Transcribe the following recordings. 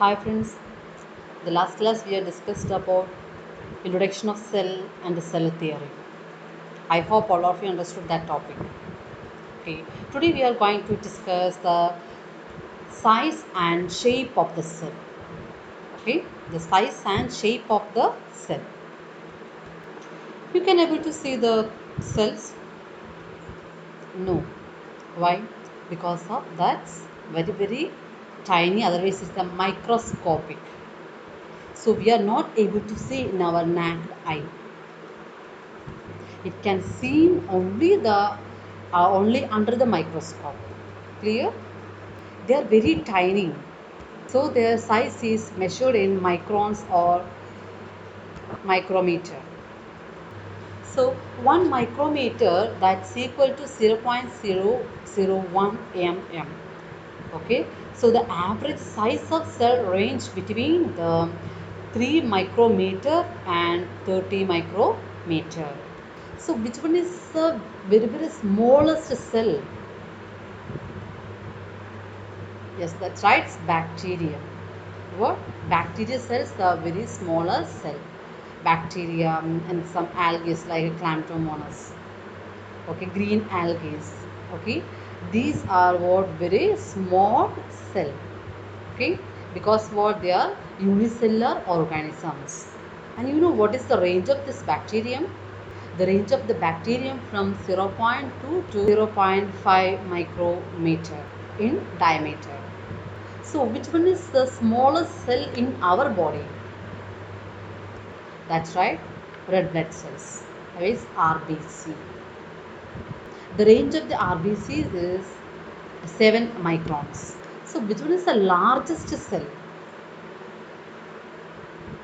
Hi friends, the last class we have discussed about introduction of cell and the cell theory. I hope all of you understood that topic. Okay, today we are going to discuss the size and shape of the cell. Okay, the size and shape of the cell. You can able to see the cells? No. Why? Because of that's very tiny. Otherwise, it's a microscopic. So we are not able to see in our naked eye. It can see only under the microscope. Clear? They are very tiny. So their size is measured in microns or micrometer. So 1 micrometer that's equal to 0.001 mm. Okay. So the average size of cell range between the 3 micrometer and 30 micrometer. So which one is the very smallest cell? Yes, that's right. It's bacteria. What? Bacteria cells are very smaller cell. Bacteria and some algae like Chlamydomonas. Okay, green algae. Okay, these are what very small cell. Okay, because what they are unicellular organisms. And you know what is the range of this bacterium? The range of the bacterium from 0.2 to 0.5 micrometer in diameter. So which one is the smallest cell in our body? That's right, red blood cells. That is RBC. The range of the RBC is 7 microns. So which one is the largest cell?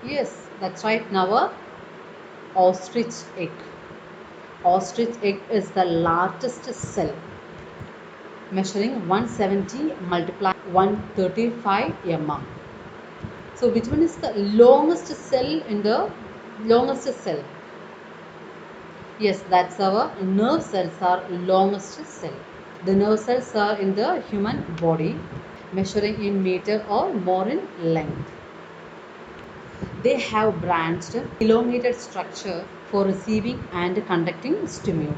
Yes, that's right, now ostrich egg. Ostrich egg is the largest cell, measuring 170 multiplied 135 mm. So which one is the longest cell in the longest cell? Yes, that's our nerve cells are longest cell. The nerve cells are in the human body, measuring in meter or more in length. They have branched, elongated structure for receiving and conducting stimuli.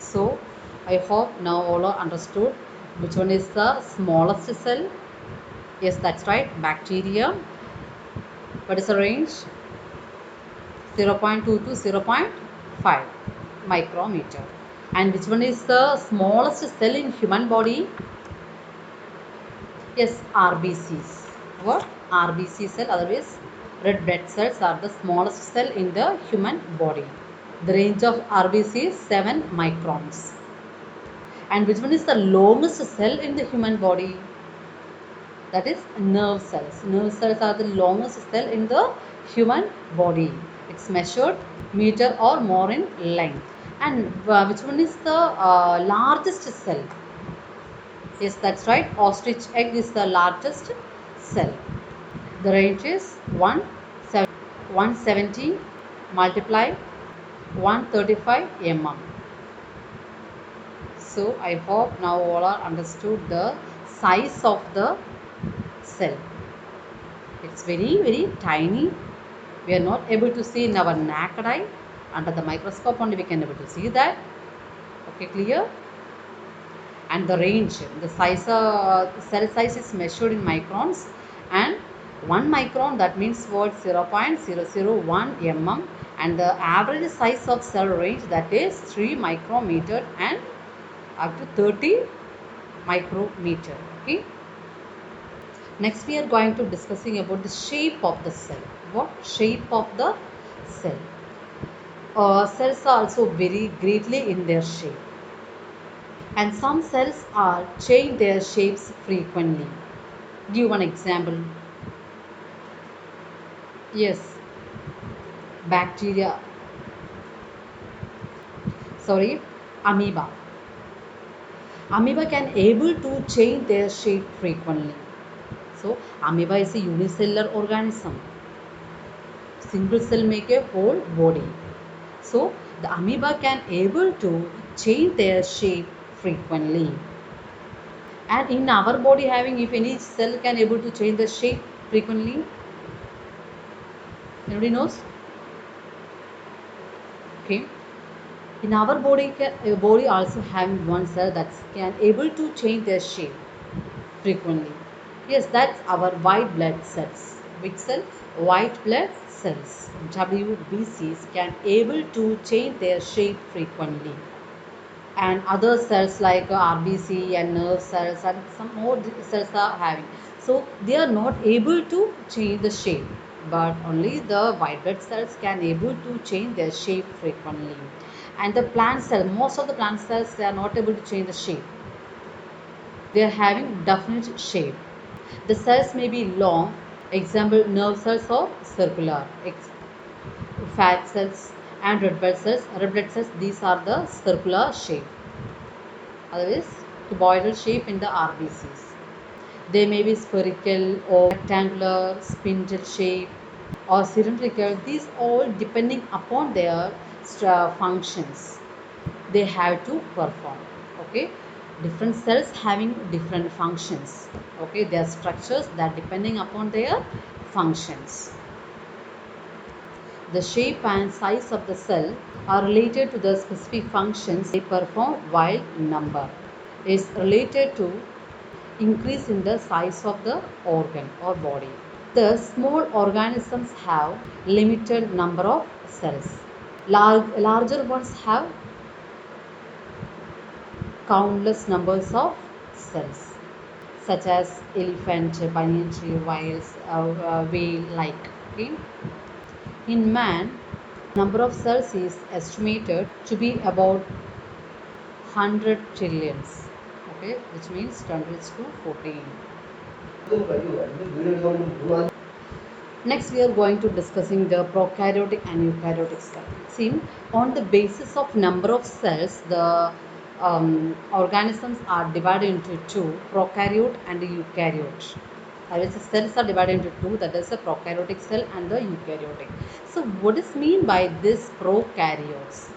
So, I hope now all are understood which one is the smallest cell. Yes, that's right, bacteria. What is the range? 0.2 to 0.5 micrometer. And which one is the smallest cell in human body? Yes, RBCs. What? RBC cell, otherwise red blood cells are the smallest cell in the human body. The range of RBC is 7 microns. And which one is the longest cell in the human body? That is nerve cells. Nerve cells are the longest cell in the human body. It's measured meter or more in length. And which one is the largest cell? Yes, that's right. Ostrich egg is the largest cell. The range is 170 multiply 135 mm. So I hope now all are understood the size of the cell. It's very tiny. We are not able to see in our naked eye. Under the microscope only we can able to see that. Okay, clear? And the range, the size cell size is measured in microns, and 1 micron, that means what? 0.001 mm, and the average size of cell range, that is 3 micrometer and up to 30 micrometer. Okay, next we are going to discussing about the shape of the cell. What shape of the cell? Cells are also vary greatly in their shape, and some cells are change their shapes frequently. Give one example. Yes, bacteria. Sorry, amoeba. Amoeba can able to change their shape frequently. So amoeba is a unicellular organism. Single cell make a whole body. So the amoeba can able to change their shape frequently. And in our body having, if any cell can able to change the shape frequently, anybody knows? Okay. In our body, body also having one cell that can able to change their shape frequently. Yes, that's our white blood cells. Which cell? White blood cells. WBCs can able to change their shape frequently. And other cells like RBC and nerve cells and some more cells are having. So they are not able to change the shape, but only the white blood cells can able to change their shape frequently. And the plant cell, most of the plant cells, they are not able to change the shape. They are having definite shape. The cells may be long, example nerve cells or circular. Fat cells and red blood cells, these are the circular shape. Otherwise, cuboidal shape in the RBCs. They may be spherical or rectangular, spindle shape or cylindrical. These all depending upon their functions they have to perform. Okay, different cells having different functions. Okay, their structures that depending upon their functions. The shape and size of the cell are related to the specific functions they perform, while number is related to increase in the size of the organ or body. The small organisms have limited number of cells. Larger ones have countless numbers of cells, such as elephant, banyan tree, whale like. Okay? In man, number of cells is estimated to be about 100 trillions. Okay, which means 10 raised to 14. Next, we are going to discussing the prokaryotic and eukaryotic cell. See, on the basis of number of cells, the organisms are divided into two: prokaryote and eukaryote. The cells are divided into two, that is the prokaryotic cell and the eukaryotic. So, what is mean by this prokaryotes?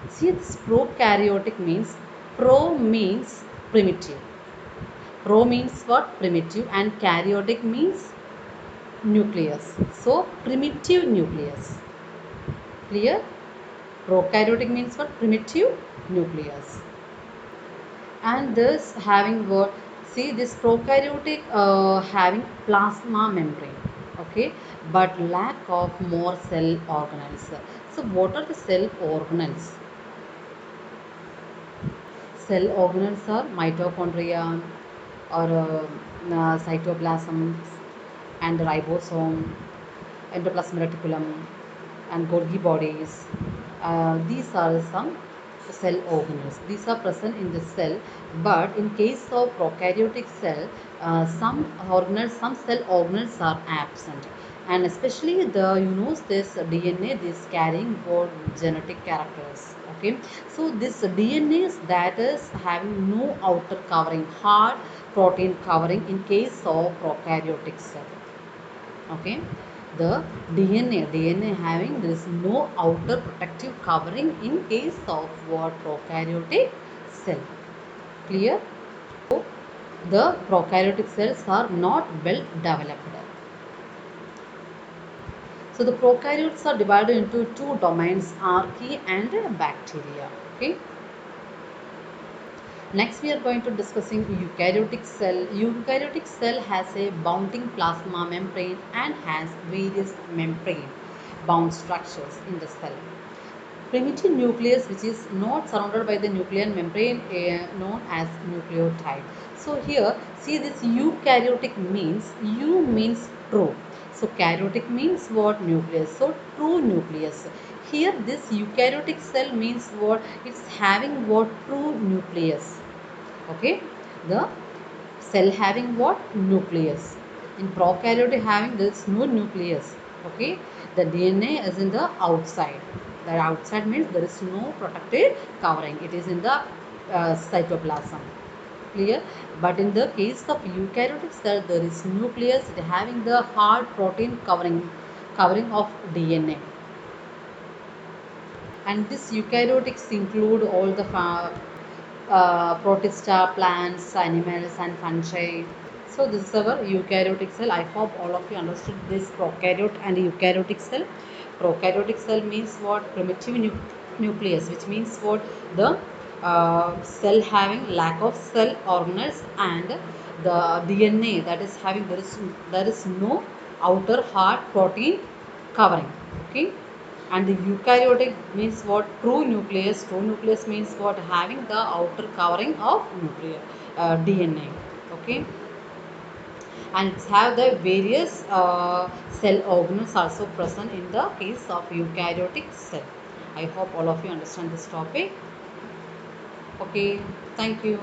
See, this prokaryotic means pro means primitive. Pro means what? Primitive, and karyotic means nucleus. So, primitive nucleus. Clear? Prokaryotic means what? Primitive nucleus. And this having what? See, this prokaryotic having plasma membrane. Okay, but lack of more cell organelles. So, what are the cell organelles? Cell organelles are mitochondria or cytoplasm and ribosome, endoplasmic reticulum, and Golgi bodies. These are some cell organelles. These are present in the cell, but in case of prokaryotic cell, some cell organelles are absent, and especially this DNA, this carrying both genetic characters. Okay, so this DNA that is having no outer covering, hard protein covering in case of prokaryotic cell. Okay, the DNA having there is no outer protective covering in case of what? Prokaryotic cell. Clear? So, the prokaryotic cells are not well developed. So the prokaryotes are divided into two domains, archaea and bacteria. Okay. Next, we are going to discussing eukaryotic cell. Eukaryotic cell has a bounding plasma membrane and has various membrane bound structures in the cell. Primitive nucleus, which is not surrounded by the nuclear membrane, known as nucleotide. So here, see this eukaryotic means, U means true. So karyotic means what? Nucleus. So true nucleus. Here this eukaryotic cell means what? It's having what? True nucleus. Okay. The cell having what? Nucleus. In prokaryotic having this no nucleus. Okay. The DNA is in the outside. The outside means there is no protective covering. It is in the cytoplasm. Clear? But in the case of eukaryotic cell, there is nucleus having the hard protein covering of DNA. And this eukaryotics include all the protista, plants, animals, and fungi. So this is our eukaryotic cell. I hope all of you understood this prokaryote and eukaryotic cell. Prokaryotic cell means what? Primitive nucleus, which means what? The cell having lack of cell organelles and the DNA that is having there is no outer hard protein covering. Okay. And the eukaryotic means what? True nucleus. True nucleus means what? Having the outer covering of nuclear DNA. Okay. And it's have the various cell organelles also present in the case of eukaryotic cell. I hope all of you understand this topic. Okay. Thank you.